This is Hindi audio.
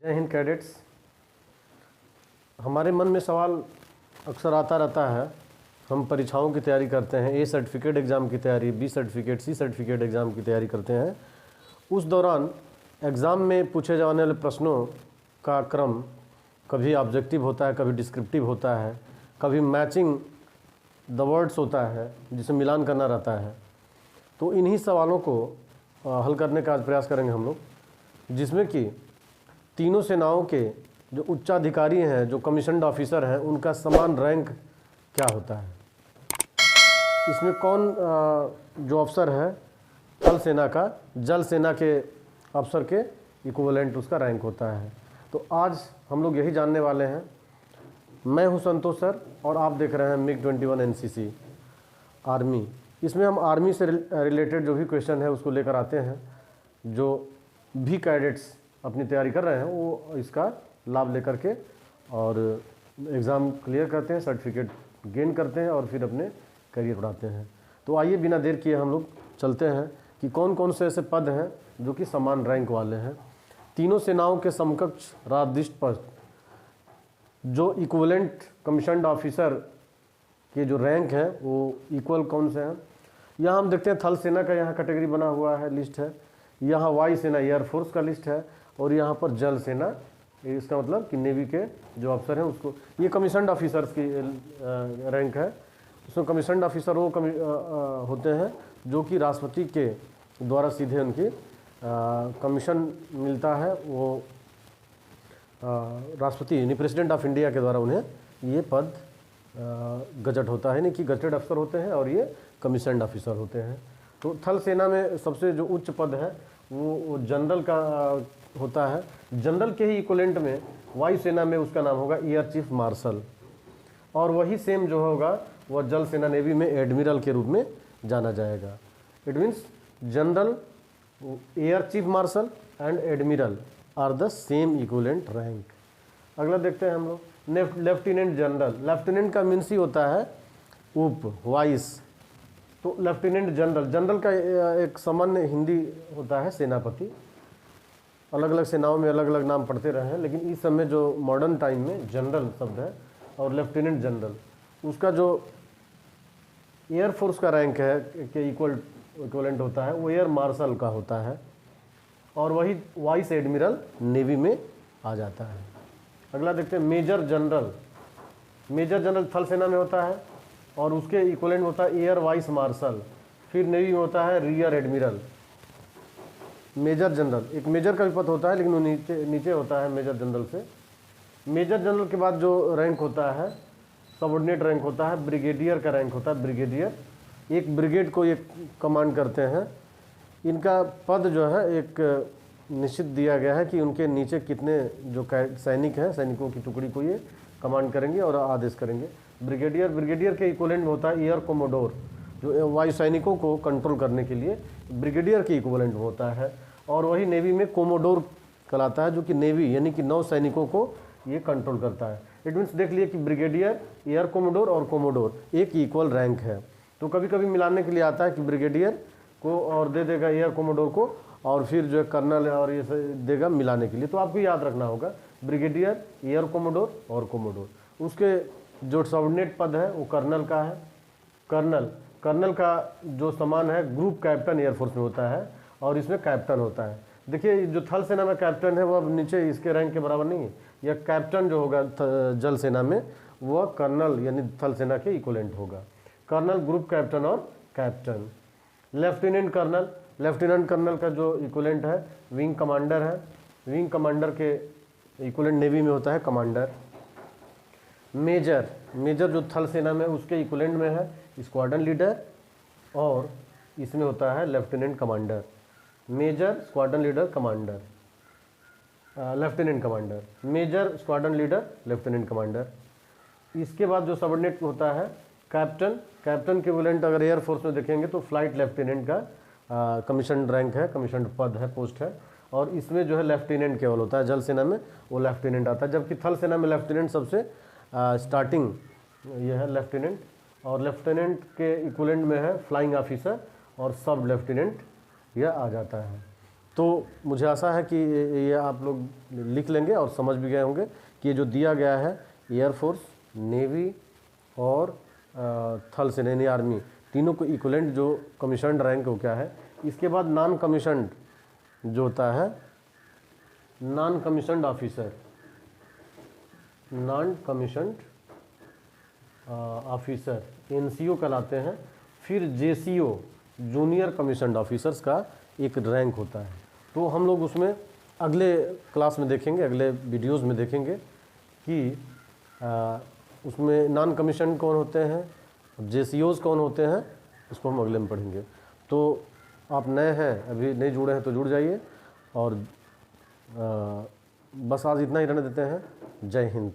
जय हिंद कैडेट्स। हमारे मन में सवाल अक्सर आता रहता है। हम परीक्षाओं की तैयारी करते हैं, ए सर्टिफिकेट एग्ज़ाम की तैयारी, B certificate, C certificate exam की तैयारी करते हैं। उस दौरान एग्ज़ाम में पूछे जाने वाले प्रश्नों का क्रम कभी ऑब्जेक्टिव होता है, कभी डिस्क्रिप्टिव होता है, कभी मैचिंग द वर्ड्स होता है जिसे मिलान करना रहता है। तो इन्हीं सवालों को हल करने का आज प्रयास करेंगे हम लोग, जिसमें कि तीनों सेनाओं के जो उच्चाधिकारी हैं, जो कमीशन्ड ऑफिसर हैं, उनका समान रैंक क्या होता है। इसमें कौन जो अफसर है थल सेना का जल सेना के अफसर के इक्विवेलेंट उसका रैंक होता है। तो आज हम लोग यही जानने वाले हैं। मैं हूं संतोष सर और आप देख रहे हैं MiG-21 NCC आर्मी। इसमें हम आर्मी से रिलेटेड जो भी क्वेश्चन है उसको लेकर आते हैं। जो भी कैडेट्स अपनी तैयारी कर रहे हैं वो इसका लाभ लेकर के और एग्ज़ाम क्लियर करते हैं, सर्टिफिकेट गेन करते हैं और फिर अपने करियर बढ़ाते हैं। तो आइए बिना देर किए हम लोग चलते हैं कि कौन कौन से ऐसे पद हैं जो कि समान रैंक वाले हैं। तीनों सेनाओं के समकक्ष राजदिष्ट पद जो इक्विवेलेंट कमीशन्ड ऑफिसर के जो रैंक हैं वो इक्वल कौन से हैं। यहाँ हम देखते हैं थल सेना का यहाँ कैटेगरी बना हुआ है, लिस्ट है। यहाँ वायु सेना एयरफोर्स का लिस्ट है और यहाँ पर जल सेना, इसका मतलब कि नेवी के जो अफसर हैं उसको, ये कमीशन्ड ऑफिसर्स की रैंक है। उसमें कमीशन्ड ऑफिसर वो होते हैं जो कि राष्ट्रपति के द्वारा सीधे उनकी कमीशन मिलता है। वो राष्ट्रपति यानी प्रेसिडेंट ऑफ इंडिया के द्वारा उन्हें ये पद गजट होता है, यानी कि गजटेड अफसर होते हैं और ये कमीशन्ड ऑफिसर होते हैं। तो थल सेना में सबसे जो उच्च पद है वो जनरल का होता है। जनरल के ही इक्विवेलेंट में वायु सेना में उसका नाम होगा एयर चीफ मार्शल, और वही सेम जो होगा वह जल सेना नेवी में एडमिरल के रूप में जाना जाएगा। It means general, air chief marshal and admiral R the same equivalent rank. अगला देखते हैं हम लोग लेफ्टिनेंट जनरल। लेफ्टिनेंट का मीन्स ही होता है उप, वाइस। तो लेफ्टिनेंट जनरल, जनरल का एक सामान्य हिंदी होता है सेनापति। अलग अलग सेनाओं में अलग अलग नाम पढ़ते रहे हैं, लेकिन इस समय जो मॉडर्न टाइम में जनरल शब्द है। और लेफ्टिनेंट जनरल उसका जो एयरफोर्स का रैंक है के इक्वलेंट होता है वो एयर मार्शल का होता है, और वही वाइस एडमिरल नेवी में आ जाता है। अगला देखते हैं मेजर जनरल। मेजर जनरल थल सेना में होता है और उसके इक्वलेंट होता है एयर वाइस मार्शल। फिर नेवी में होता है रियर एडमिरल। मेजर जनरल, एक मेजर का भी पद होता है लेकिन वो नीचे होता है मेजर जनरल से। मेजर जनरल के बाद जो रैंक होता है सबऑर्डिनेट रैंक होता है, ब्रिगेडियर का रैंक होता है। ब्रिगेडियर एक ब्रिगेड को ये कमांड करते हैं। इनका पद जो है एक निश्चित दिया गया है कि उनके नीचे कितने जो सैनिक हैं, सैनिकों की टुकड़ी को ये कमांड करेंगे और आदेश करेंगे। ब्रिगेडियर के इक्विवेलेंट में होता है एयर कोमोडोर, जो वायु सैनिकों को कंट्रोल करने के लिए ब्रिगेडियर के इक्विवेलेंट में होता है। और वही नेवी में कोमोडोर कहलाता है, जो कि नेवी यानी कि नौ सैनिकों को ये कंट्रोल करता है। इट मीन्स देख लिए कि ब्रिगेडियर, एयर कोमोडोर और कोमोडोर एक इक्वल रैंक है। तो कभी कभी मिलाने के लिए आता है कि ब्रिगेडियर को और दे देगा एयर कोमोडोर को, और फिर जो है कर्नल और ये देगा मिलाने के लिए। तो आपको याद रखना होगा ब्रिगेडियर, एयर कोमोडोर और कोमोडोर। उसके जो सबऑर्डिनेट पद है वो कर्नल का है। कर्नल का जो समान है ग्रुप कैप्टन एयरफोर्स में होता है और इसमें कैप्टन होता है। देखिए जो थल सेना में कैप्टन है वो अब नीचे इसके रैंक के बराबर नहीं है। यह कैप्टन जो होगा जल सेना में वह कर्नल यानी थल सेना के इक्विवेलेंट होगा। कर्नल, ग्रुप कैप्टन और कैप्टन। लेफ्टिनेंट कर्नल का जो इक्विवेलेंट है विंग कमांडर है। विंग कमांडर के इक्विवेलेंट नेवी में होता है कमांडर। मेजर जो थल सेना में उसके इक्विवेलेंट में है स्क्वाड्रन लीडर, और इसमें होता है lieutenant commander. Major, squadron leader, commander, lieutenant commander. Major, squadron leader, lieutenant commander. इसके बाद जो सबऑर्डिनेट होता है कैप्टन के इक्विवेलेंट अगर एयरफोर्स में देखेंगे तो फ्लाइट लेफ्टिनेंट का कमीशन रैंक है, कमीशन पद है, पोस्ट है। और इसमें जो है लेफ्टिनेंट केवल होता है, जल सेना में वो लेफ्टिनेंट आता है। जबकि थल सेना में लेफ्टिनेंट सबसे स्टार्टिंग ये है लेफ्टिनेंट, और लेफ्टिनेंट के इक्विवेलेंट में है फ्लाइंग ऑफिसर और सब लेफ्टिनेंट यह आ जाता है। तो मुझे आशा है कि ये आप लोग लिख लेंगे और समझ भी गए होंगे कि ये जो दिया गया है एयरफोर्स, नेवी और थल सेना यानी आर्मी, तीनों को इक्वलेंट जो कमीशन्ड रैंक हो क्या है। इसके बाद नॉन कमीशन्ड जो होता है, non commissioned officer, non commissioned officer NCO कहलाते हैं। फिर जेसीओ जूनियर कमीशन्ड ऑफिसर्स का एक रैंक होता है। तो हम लोग उसमें अगले क्लास में देखेंगे, अगले वीडियोस में देखेंगे कि उसमें नॉन कमीशन कौन होते हैं, जेसीओज कौन होते हैं, उसको हम अगले में पढ़ेंगे। तो आप नए हैं, अभी नहीं जुड़े हैं तो जुड़ जाइए। और बस आज इतना ही रहने देते हैं। जय हिंद।